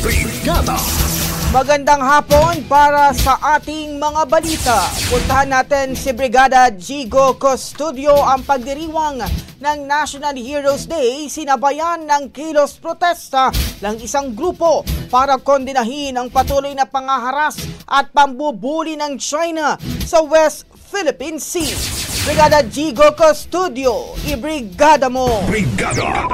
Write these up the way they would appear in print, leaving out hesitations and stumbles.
Brigada. Magandang hapon para sa ating mga balita. Puntahan natin si Brigada Jigo Custodio ang pagdiriwang ng National Heroes Day, sinabayan ng kilos protesta ng isang grupo para kondinahin ang patuloy na pangaharas at pambubuli ng China sa West Philippine Sea. Brigada Jigo Custodio, ibrigada mo! Brigada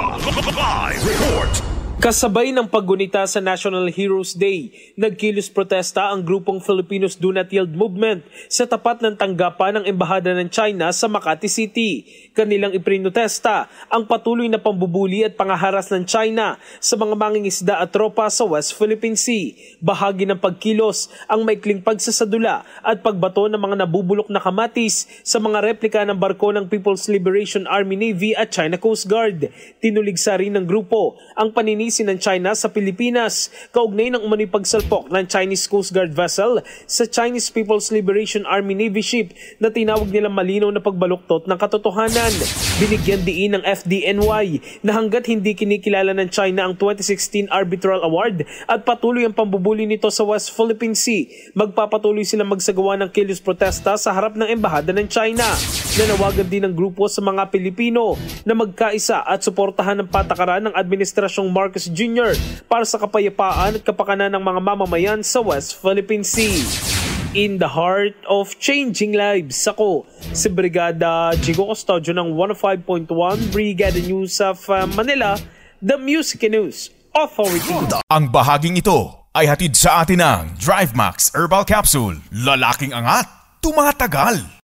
Live Report. Kasabay ng paggunita sa National Heroes Day, nagkilos protesta ang grupong Filipinos Do Not Yield Movement sa tapat ng tanggapan ng Embahada ng China sa Makati City. Kanilang iprinotesta ang patuloy na pambubuli at pangaharas ng China sa mga mangingisda at tropa sa West Philippine Sea. Bahagi ng pagkilos ang maikling pagsasadula at pagbato ng mga nabubulok na kamatis sa mga replika ng barko ng People's Liberation Army Navy at China Coast Guard. Tinuligsa rin ng grupo ang paninisi ng China sa Pilipinas kaugnay ng umano'y pagsalpok ng Chinese Coast Guard vessel sa Chinese People's Liberation Army Navy ship na tinawag nilang malinaw na pagbaluktot ng katotohanan. Binigyan diin ng FDNY na hanggat hindi kinikilala ng China ang 2016 Arbitral Award at patuloy ang pambubuli nito sa West Philippine Sea, magpapatuloy silang magsagawa ng kilos protesta sa harap ng Embahada ng China. Nanawagan din ng grupo sa mga Pilipino na magkaisa at suportahan ng patakaran ng Administrasyong Marcos Jr. para sa kapayapaan at kapakanan ng mga mamamayan sa West Philippine Sea. In the heart of changing lives, ako si Brigada Jigo Custodio ng 105.1 Brigada News of Manila, the Music News Authority. Ang bahaging ito ay hatid sa atin ng DriveMax Herbal Capsule. Lalaking angat, tumatagal.